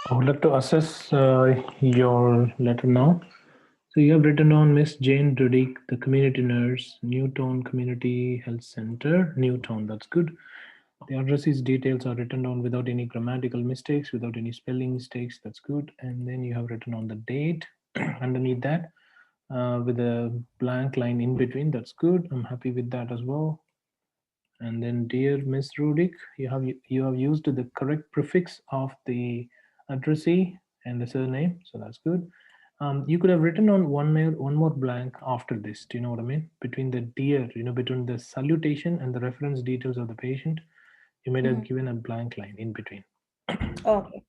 I would like to assess your letter now. So you have written on Miss Jane Rudick, the community nurse, Newtown Community Health Center, Newtown. That's good. The addresses details are written down without any grammatical mistakes, without any spelling mistakes. That's good. And then you have written on the date underneath that with a blank line in between. That's good. I'm happy with that as well. And then, dear Miss Rudick, you have used the correct prefix of the addressee and the surname, so that's good. You could have written on one more blank after this. Do you know what I mean? Between the dear, between the salutation and the reference details of the patient, you might have Mhm. given a blank line in between. Okay.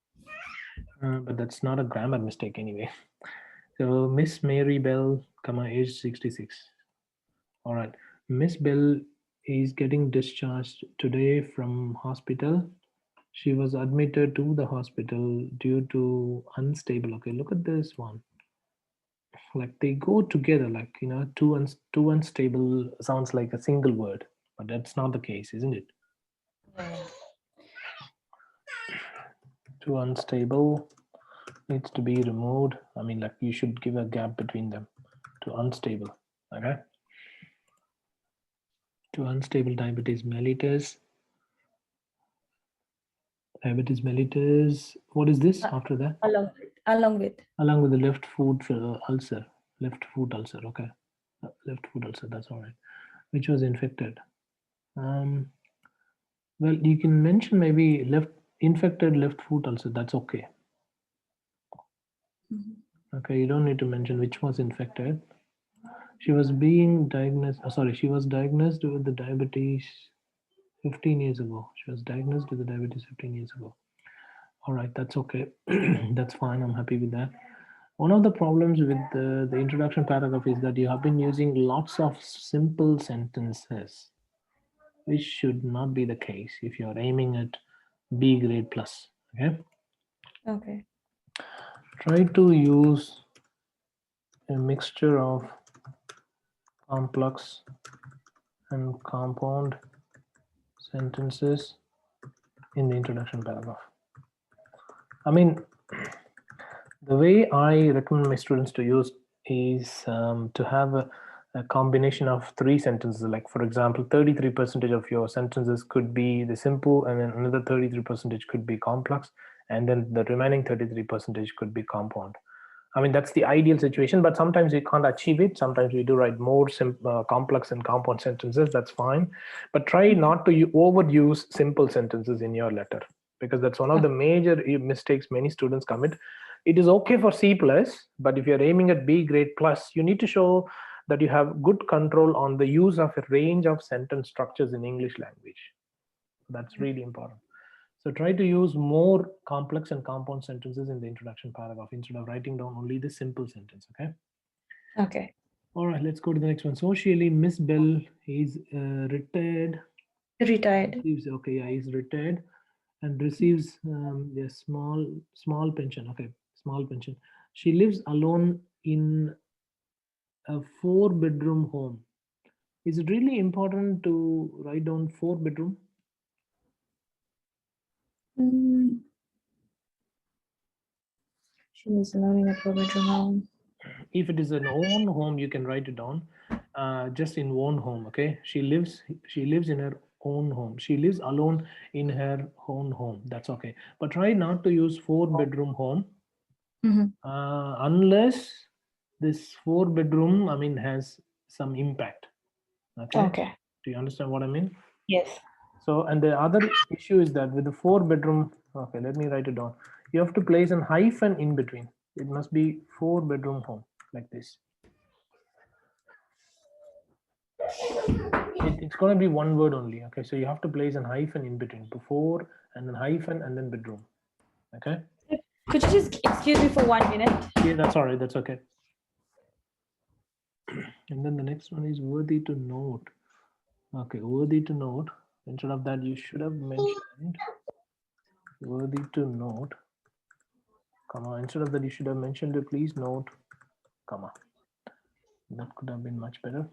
But that's not a grammar mistake anyway. So Miss Mary Bell, age 66. All right. Miss Bell is getting discharged today from hospital. She was admitted to the hospital due to unstable. Okay, look at this one. Like they go together, like two unstable sounds like a single word, but that's not the case, isn't it? Yeah. Too unstable needs to be removed. I mean, like you should give a gap between them. Too unstable. Okay. Too unstable diabetes mellitus. Diabetes mellitus. What is this Uh, after that? along with. Along with the left foot ulcer. Left foot ulcer. Okay. Left foot ulcer. That's all right. Which was infected. Um, well, you can mention maybe left infected left foot ulcer. That's okay. Mhm. Okay, you don't need to mention which was infected. She was being diagnosed. Sorry, she was diagnosed with the diabetes 15 years ago. She was diagnosed with the diabetes 15 years ago. All right, that's okay. That's fine. I'm happy with that. One of the problems with the introduction paragraph is that you have been using lots of simple sentences, which should not be the case if you're aiming at B grade plus. Okay, Okay. try to use a mixture of complex and compound sentences in the introduction paragraph. I mean, the way I recommend my students to use is to have a combination of three sentences. Like, for example, 33% of your sentences could be the simple, and then another 33% could be complex, and then the remaining 33% could be compound. I mean, that's the ideal situation, but sometimes we can't achieve it. Sometimes we do write more complex and compound sentences. That's fine. But try not to overuse simple sentences in your letter, because that's one of the major mistakes many students commit. It is okay for C plus, but if you're aiming at B grade plus, you need to show that you have good control on the use of a range of sentence structures in English language. That's really important. So try to use more complex and compound sentences in the introduction paragraph instead of writing down only the simple sentence. Okay. Okay. All right. Let's go to the next one. Socially, Miss Bell is retired. Retired. Receives okay. Yeah, he's retired and receives a small pension. Okay, small pension. She lives alone in a 4 bedroom home. Is it really important to write down 4 bedroom? Mm, she was alone in a four-bedroom home. If it is an own home, you can write it down just in one home. Okay, she lives in her own home. She lives alone in her own home. That's okay, but try not to use 4 bedroom home Mm-hmm. unless this 4 bedroom, I mean, has some impact. Okay, Okay. do you understand what I mean? Yes. So, and the other issue is that with the 4 bedroom, okay, let me write it down. You have to place an hyphen in between. It must be 4 bedroom home, like this. It's going to be one word only. Okay, so you have to place an hyphen in between, before and then hyphen and then bedroom. Okay. Could you just excuse me for 1 minute? Yeah, that's all right. That's okay. And then the next one is worthy to note. Okay, worthy to note. Instead of that, you should have mentioned worthy to note, comma. Instead of that, you should have mentioned please note, comma. That could have been much better.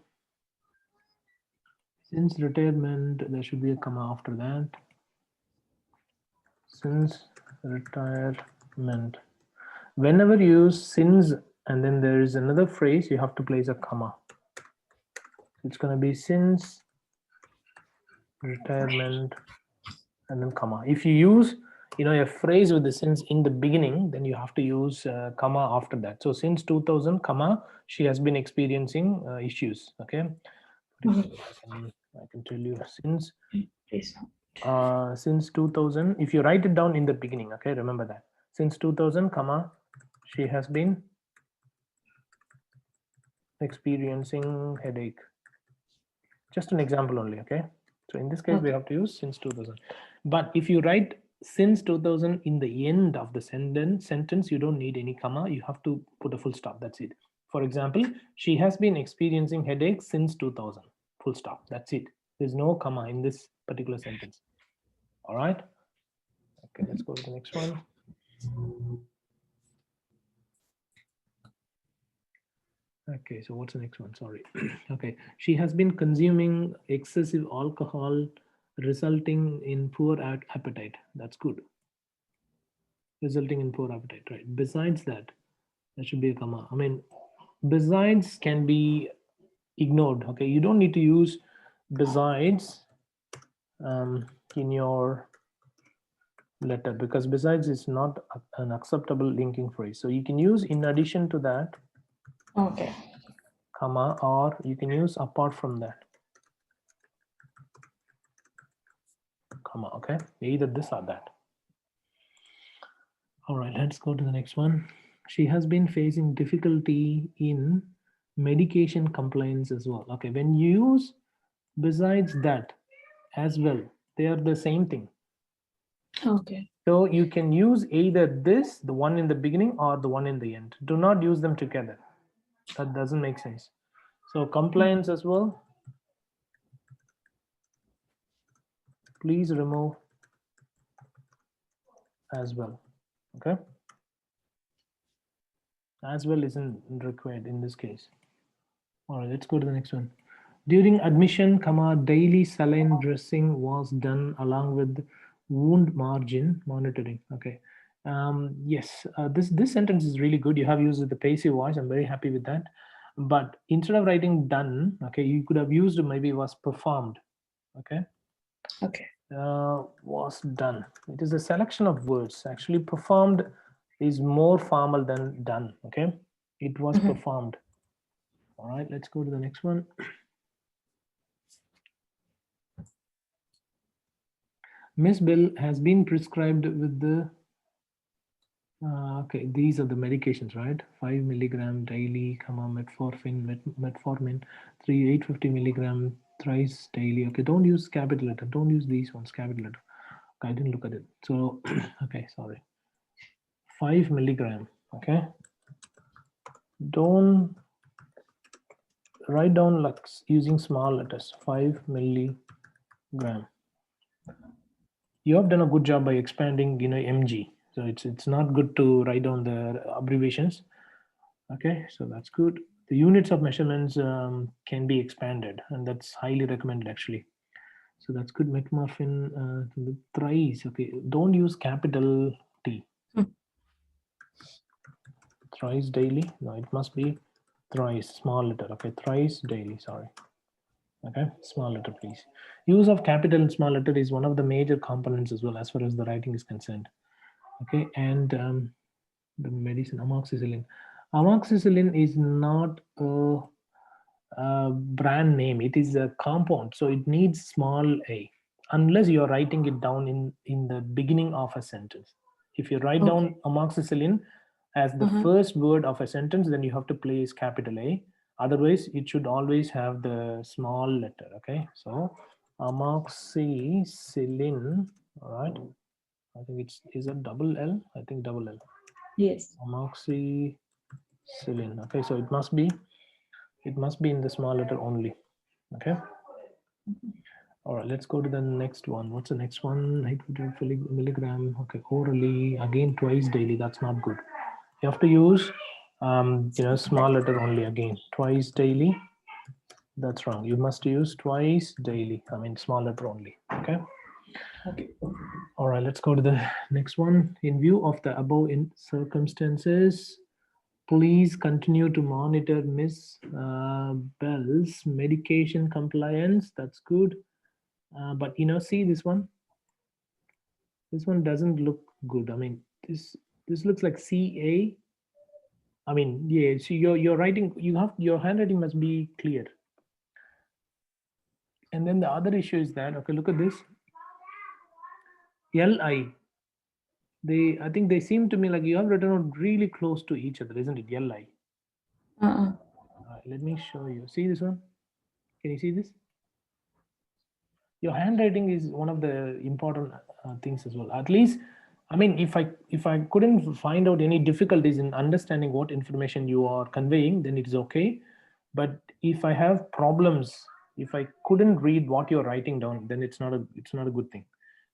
Since retirement, there should be a comma after that. Since retire Whenever you use since and then there is another phrase, you have to place a comma. It's going to be since retirement and then comma. If you use a phrase with the since in the beginning, then you have to use comma after that. So since 2000 comma, she has been experiencing issues. Okay. I can tell you since Please. Since 2000, if you write it down in the beginning, okay, remember that since 2000 comma, she has been experiencing headache. Just an example only. Okay, so in this case we have to use since 2000. But if you write since 2000 in the end of the sentence, you don't need any comma. You have to put a full stop. That's it. For example, she has been experiencing headache since 2000. Full stop. That's it. There's no comma in this particular sentence. All right. Okay, let's go to the next one. Okay, so what's the next one? Sorry. Okay, she has been consuming excessive alcohol, resulting in poor appetite. That's good. Resulting in poor appetite, right? Besides that, there should be a comma. I mean, besides can be ignored. Okay, you don't need to use besides in your letter because besides is not an acceptable linking phrase. So you can use in addition to that. Okay. Comma, or you can use apart from that. Comma, okay? Either this or that. All right, let's go to the next one. She has been facing difficulty in medication compliance as well. Okay, when you use besides that as well, they are the same thing. Okay. So you can use either this, the one in the beginning, or the one in the end. Do not use them together. That doesn't make sense. So compliance as well. Please remove as well. Okay. As well isn't required in this case. All right, let's go to the next one. During admission, comma, daily saline dressing was done along with wound margin monitoring. Okay. Yes, this sentence is really good. You have used the passive voice. I'm very happy with that. But instead of writing done, okay, you could have used maybe was performed. Okay. Okay. Was done. It is a selection of words. Actually, performed is more formal than done. Okay. It was performed. All right, let's go to the next one. Miss Bill has been prescribed with the okay, these are the medications, right? 5 milligram daily, comma, metformin, 850 milligram thrice daily. Okay, don't use capital letter. Don't use these ones, capital letter. Okay, I didn't look at it. So, okay, sorry. 5 milligram. Okay. Don't write down like using small letters. 5 milligram. You have done a good job by expanding, mg. So it's not good to write down the abbreviations. Okay, so that's good. The units of measurements can be expanded, and that's highly recommended actually. So that's good. Metformin, thrice. Okay, don't use capital T. Thrice daily. No, it must be thrice, small letter. Okay, thrice daily. Sorry. Okay, small letter, please. Use of capital and small letter is one of the major components as well as far as the writing is concerned. Okay, and the medicine amoxicillin. Amoxicillin is not a brand name. It is a compound, so it needs small a unless you are writing it down in the beginning of a sentence. If you write down amoxicillin as the first word of a sentence, then you have to place capital A. Otherwise, it should always have the small letter. Okay, so amoxicillin. All right, I think is a double L. I think double L. Yes. Amoxicillin. Okay, so it must be in the small letter only. Okay. All right, let's go to the next one. What's the next one? 850 milligram. Okay, orally, again twice daily. That's not good. You have to use small letter only again. Twice daily. That's wrong. You must use twice daily. I mean small letter only. Okay. Okay. All right, let's go to the next one. In view of the above in circumstances, please continue to monitor Miss Bell's medication compliance. That's good. But see this one. This one doesn't look good. I mean, this looks like CA. I mean, yeah. See, your writing, your handwriting must be clear. And then the other issue is that, okay, look at this. LI. I think they seem to me like you have written out really close to each other, isn't it? LI. Uh-uh. Let me show you. See this one? Can you see this? Your handwriting is one of the important things as well. At least, I mean, if I couldn't find out any difficulties in understanding what information you are conveying, then it is okay. But if I have problems, if I couldn't read what you're writing down, then it's not a good thing.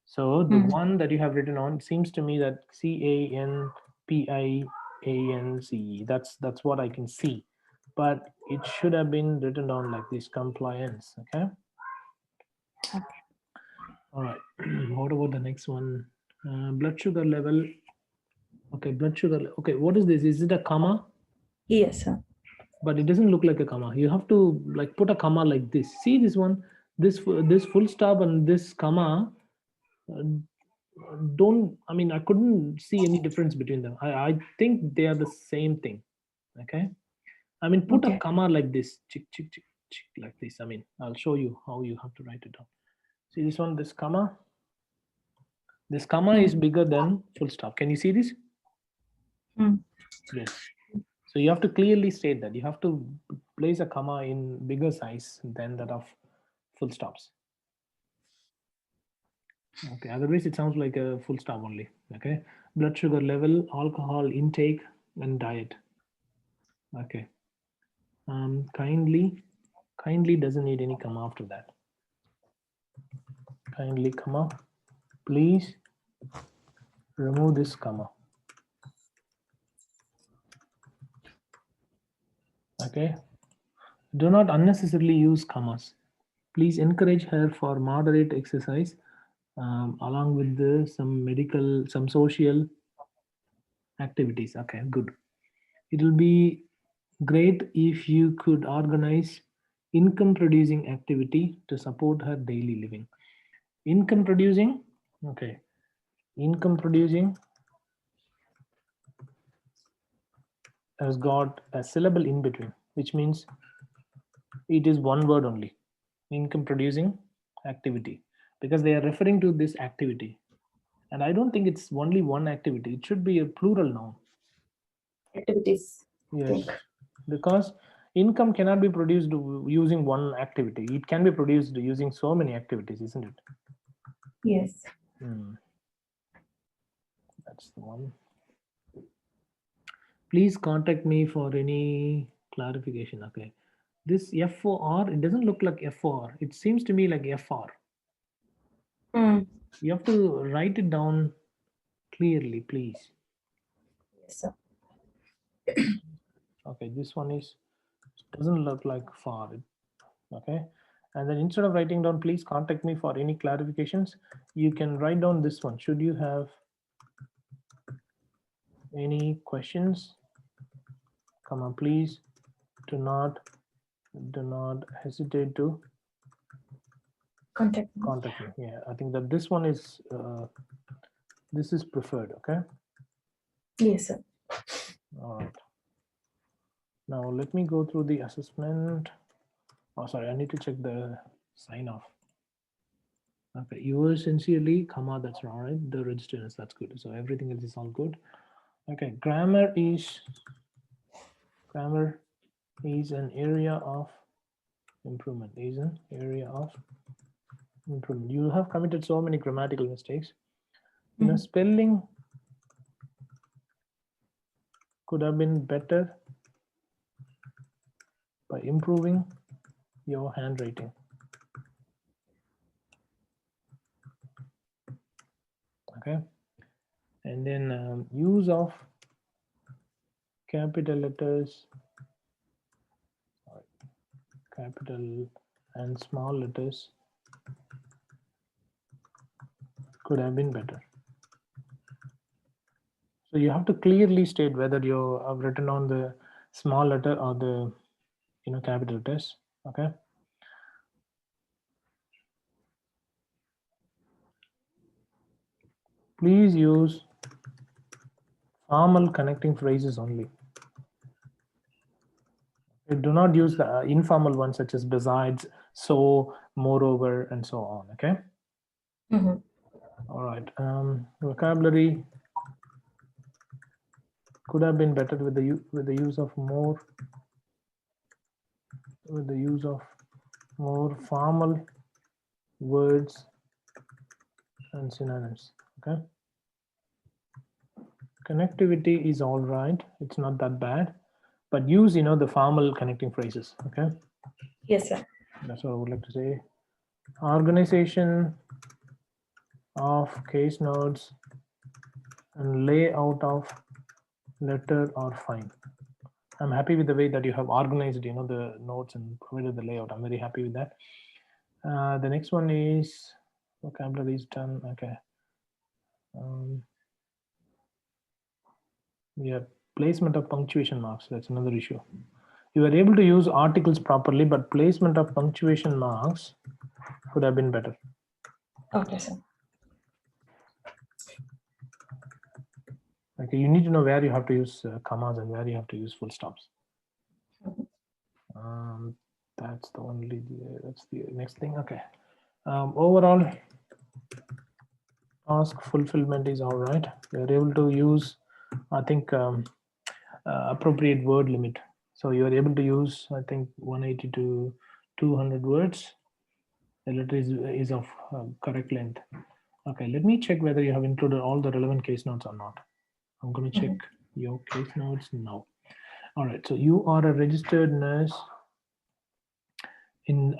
So the one that you have written on seems to me that CANPIANCE. That's what I can see, but it should have been written down like this: compliance. Okay. Okay. All right. What about the next one? Blood sugar level. Okay, blood sugar. Okay, what is this? Is it a comma? Yes, sir. But it doesn't look like a comma. You have to like put a comma like this. See this one? This full stop and this comma. uh, don't. I mean, I couldn't see any difference between them. I think they are the same thing. Okay. I mean, put a Okay. comma like this. Chick, chick, chick, chick, like this. I mean, I'll show you how you have to write it down. See this one? This comma. This comma is bigger than full stop. Can you see this? Yes. So you have to clearly state that. You have to place a comma in bigger size than that of full stops. Okay, otherwise it sounds like a full stop only. Okay. Blood sugar level, alcohol intake, and diet. Okay. Kindly doesn't need any comma after that. Kindly comma. Please remove this comma. Okay. Do not unnecessarily use commas. Please encourage her for moderate exercise along with some social activities. Okay, good. It will be great if you could organize income producing activity to support her daily living. Income producing, okay. Income producing has got a syllable in between, which means it is one word only. Income producing activity, because they are referring to this activity. And I don't think it's only one activity, it should be a plural noun. Activities. Yes, because income cannot be produced using one activity. It can be produced using so many activities, isn't it? Yes. That's the one. Please contact me for any clarification. Okay. This FOR, it doesn't look like FOR. It seems to me like FR. You have to write it down clearly, please. Yes, sir. Okay, this one doesn't look like far. Okay. And then instead of writing down, please contact me for any clarifications, you can write down this one. Should you have any questions, come on, please do not hesitate to Contact contact me. Yeah, I think that this one is this is preferred. Okay. Yes, sir. All right. Now let me go through the assessment. Oh, sorry, I need to check the sign off. Okay, yours sincerely, comma, that's all right. The registrants, that's good. So everything else is all good. Okay, grammar is an area of improvement. Is an area of improvement. You have committed so many grammatical mistakes. Spelling could have been better by improving your handwriting. Okay, and then use of capital letters, capital and small letters could have been better. So you have to clearly state whether you have written on the small letter or the capital letters. Okay. Please use formal connecting phrases only. Do not use the informal ones such as besides, so, moreover, and so on. Okay. All right. Vocabulary could have been better with the use of more, formal words and synonyms. Okay. Connectivity is all right. It's not that bad, but use the formal connecting phrases. Okay. Yes, sir. That's what I would like to say. Organization of case notes and layout of letter are fine. I'm happy with the way that you have organized the notes and provided the layout. I'm very happy with that. The next one is vocabulary is done. Okay. Yeah, placement of punctuation marks. That's another issue. You were able to use articles properly, but placement of punctuation marks could have been better. Okay, sir. Okay, you need to know where you have to use commas and where you have to use full stops. That's the next thing. Okay. Overall, task fulfillment is all right. You're able to use, I think, appropriate word limit. So you're able to use, I think, 180 to 200 words. The letter is of correct length. Okay, let me check whether you have included all the relevant case notes or not. I'm going to check your case notes now. All right, so you are a registered nurse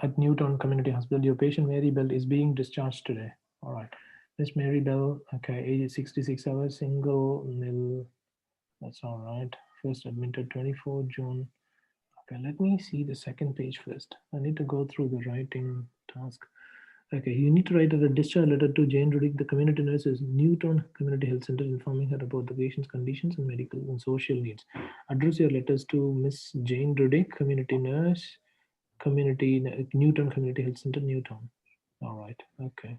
at Newtown Community Hospital. Your patient Mary Bell is being discharged today. All right, Miss Mary Bell, okay, age 66 hours, single, nil. That's all right. First admitted 24 June. Okay, let me see the second page first. I need to go through the writing task. Okay, you need to write a discharge letter to Jane Rudick, the community nurse at Newtown Community Health Center, informing her about the patient's conditions and medical and social needs. Address your letters to Miss Jane Rudick, community nurse, Newtown Community Health Center, Newtown. All right, okay.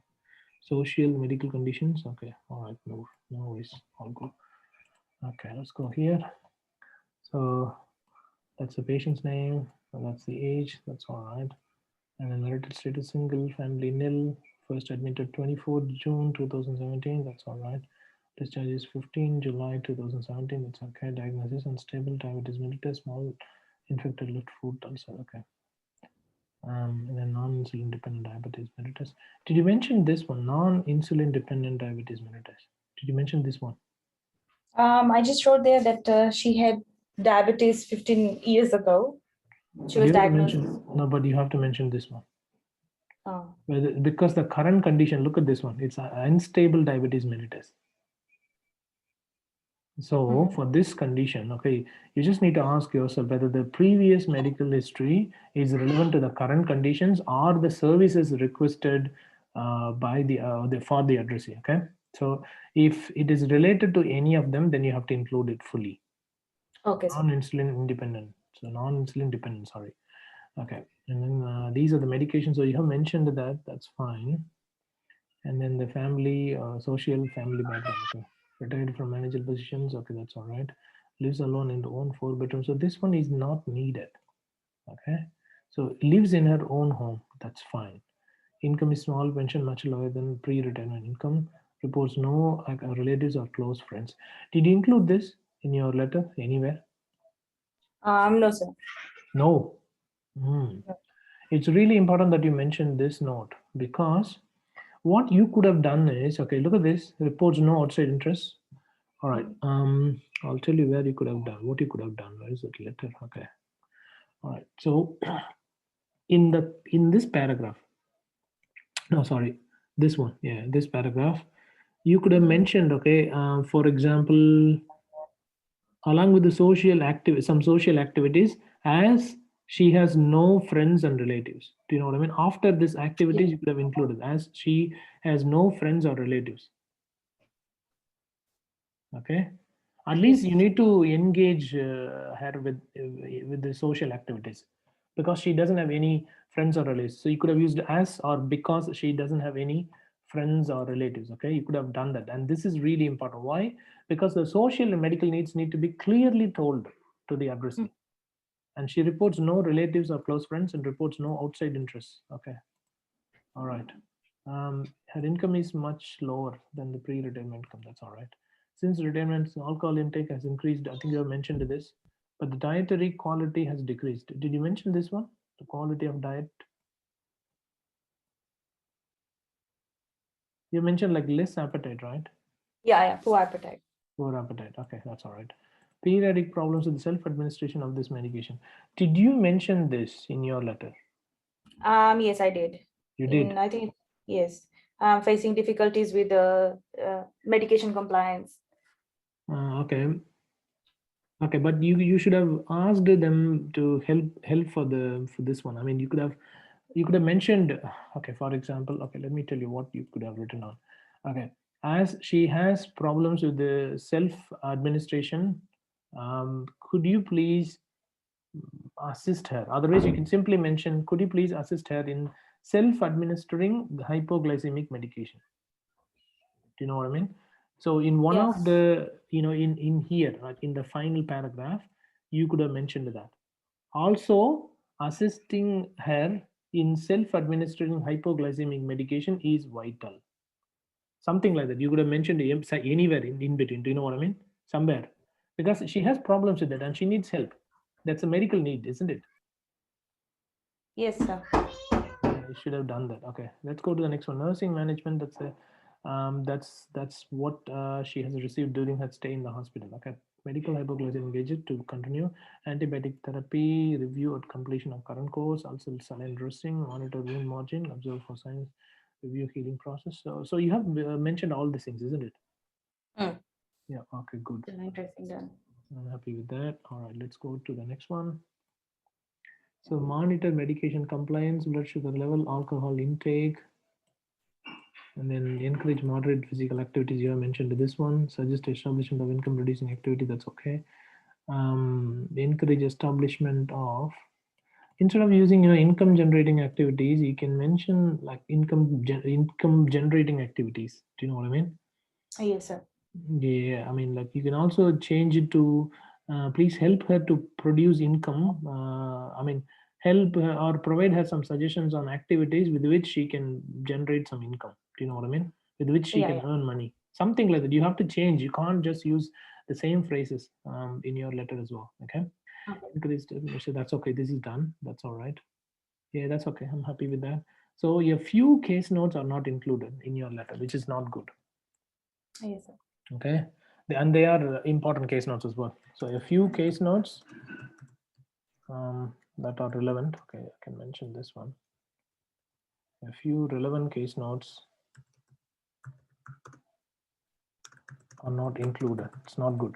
Social medical conditions, okay. All right, no worries, all good. Okay, let's go here. So that's the patient's name, that's the age, that's all right. And then marital status single, family nil, first admitted 24 June 2017, that's all right. Discharge is 15 July 2017, that's okay. Diagnosis unstable, diabetes mellitus, small infected left foot ulcer, okay. And then non-insulin dependent diabetes mellitus. Did you mention this one, non-insulin dependent diabetes mellitus? Did you mention this one? I just wrote there that she had diabetes 15 years ago. She was diagnosed. No, but you have to mention this one. Oh. Because the current condition, look at this one, it's unstable diabetes mellitus. So for this condition, okay, you just need to ask yourself whether the previous medical history is relevant to the current conditions or the services requested by for the addressee. Okay, so if it is related to any of them, then you have to include it fully. Okay. Non-insulin independent. So non-insulin dependent. Sorry. Okay, and then these are the medications. So you have mentioned that. That's fine. And then the family, social family background. Okay. Retired from managerial positions. Okay, that's all right. Lives alone in the own 4-bedroom. So this one is not needed. Okay. So lives in her own home. That's fine. Income is small, pension much lower than pre-retirement income. Reports no relatives or close friends. Did you include this in your letter anywhere? No, sir. No. It's really important that you mention this note, because what you could have done is, okay, look at this, reports no outside interest. All right, I'll tell you where you could have done, what you could have done. Where is that letter? Okay, all right, so in this paragraph, no, sorry, this one, yeah, this paragraph, you could have mentioned, okay, for example, along with the some social activities, as She has no friends and relatives. Do you know what I mean? After this activities, Yeah. you could have included as she has no friends or relatives. Okay, at least Yes. you need to engage her with the social activities, because she doesn't have any friends or relatives. So you could have used as or because she doesn't have any friends or relatives. Okay, you could have done that, and this is really important. Why? Because the social and medical needs need to be clearly told to the Mm. addressee. And she reports no relatives or close friends and reports no outside interests. Okay, all right. Her income is much lower than the pre-retirement income. That's all right. Since retirement, alcohol intake has increased. I think you have mentioned this, but the dietary quality has decreased. Did you mention this one? The quality of diet. You mentioned like less appetite, right? Yeah, yeah, poor appetite. Poor appetite. Okay, that's all right. Periodic problems with the self-administration of this medication. Did you mention this in your letter? Yes, I did. You In did. I think yes, facing difficulties with the medication compliance. Okay. Okay, but you should have asked them to help for this one. I mean, you could have mentioned. Okay, for example, okay, let me tell you what you could have written on. Okay, as she has problems with the self administration, could you please assist her? Otherwise, you can simply mention, could you please assist her in self administering the hypoglycemic medication? Do you know what I mean? So in one of Yes. the, in here, like in the final paragraph, you could have mentioned that. Also, assisting her in self-administering hypoglycemic medication is vital. Something like that. You could have mentioned anywhere in between. Do you know what I mean? Somewhere. Because she has problems with it and she needs help. That's a medical need, isn't it? Yes, sir. Yeah, you should have done that. Okay, let's go to the next one. Nursing management. That's what she has received during her stay in the hospital. Okay, medical hypoglycemic agent to continue, antibiotic therapy, review at completion of current course, also saline dressing, monitor wound margin, observe for signs, review healing process. So you have mentioned all these things, isn't it? Mm. Yeah. Okay. Good. Interesting done. I'm happy with that. All right. Let's go to the next one. So monitor medication compliance, blood sugar level, alcohol intake, and then encourage moderate physical activities. You have mentioned this one. Suggest establishment of income reducing activity. That's okay. Encourage establishment of, instead of using income generating activities, you can mention like income generating activities. Do you know what I mean? Yes, sir. Yeah, I mean, like you can also change it to please help her to produce income. I mean, help her or provide her some suggestions on activities with which she can generate some income. Do you know what I mean? With which she Yeah, can yeah. earn money. Something like that. You have to change. You can't just use the same phrases in your letter as well. Okay. Okay. Increase so that's okay. This is done. That's all right. Yeah, that's okay. I'm happy with that. So a few case notes are not included in your letter, which is not good. Yes, sir. Okay, and they are important case notes as well. So a few case notes that are relevant. Okay, I can mention this one. A few relevant case notes are not included. It's not good,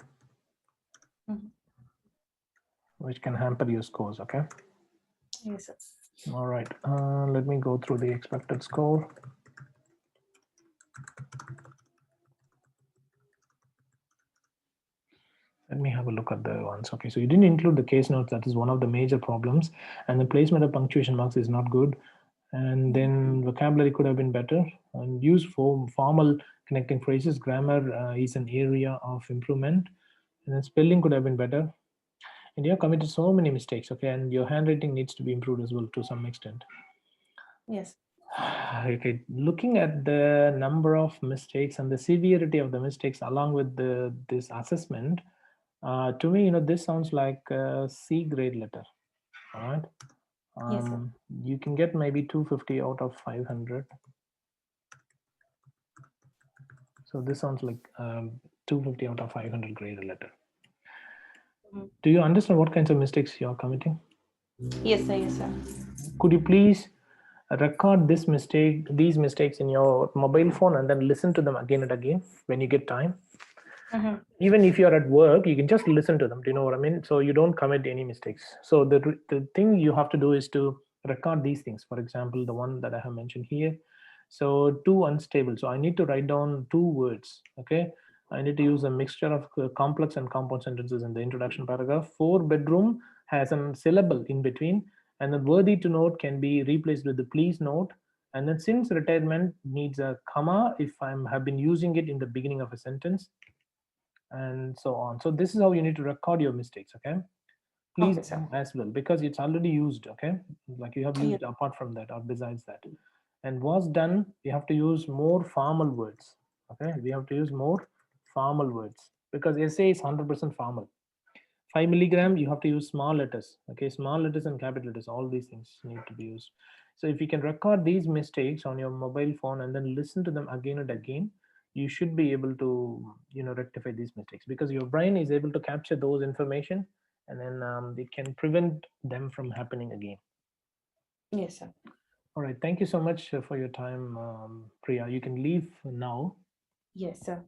Mhm. which can hamper your scores. Okay. Yes, sir. All right. Let me go through the expected score. Let me have a look at the ones. Okay, so you didn't include the case notes. That is one of the major problems. And the placement of punctuation marks is not good. And then vocabulary could have been better. And use for formal connecting phrases. Grammar is an area of improvement. And then spelling could have been better. And you have committed so many mistakes. Okay, and your handwriting needs to be improved as well to some extent. Yes. Okay, looking at the number of mistakes and the severity of the mistakes along with this assessment, to me, this sounds like a C grade letter. All right. Yes, sir. You can get maybe 250 out of 500. So this sounds like 250 out of 500 grade letter. Mhm. Do you understand what kinds of mistakes you are committing? Yes, sir. Yes, sir. Could you please record these mistakes in your mobile phone and then listen to them again and again when you get time? Even if you're at work, you can just listen to them. Do you know what I mean? So you don't commit any mistakes. So the thing you have to do is to record these things. For example, the one that I have mentioned here. So too unstable. So I need to write down 2 words. Okay. I need to use a mixture of complex and compound sentences in the introduction paragraph. 4 bedroom has a syllable in between, and the worthy to note can be replaced with the please note. And then since retirement needs a comma if I'm have been using it in the beginning of a sentence, and so on. So this is how you need to record your mistakes. Okay, please Okay, sir. as well, because it's already used. Okay, like you have Yeah. used apart from that or besides that. And was done, we have to use more formal words. Okay, we have to use more formal words because essay is 100% formal. 5 milligram, you have to use small letters. Okay, small letters and capital letters, all these things need to be used. So if you can record these mistakes on your mobile phone and then listen to them again and again, you should be able to rectify these mistakes, because your brain is able to capture those information, and then it can prevent them from happening again. Yes, sir. All right, thank you so much for your time, Priya. You can leave now. Yes, sir.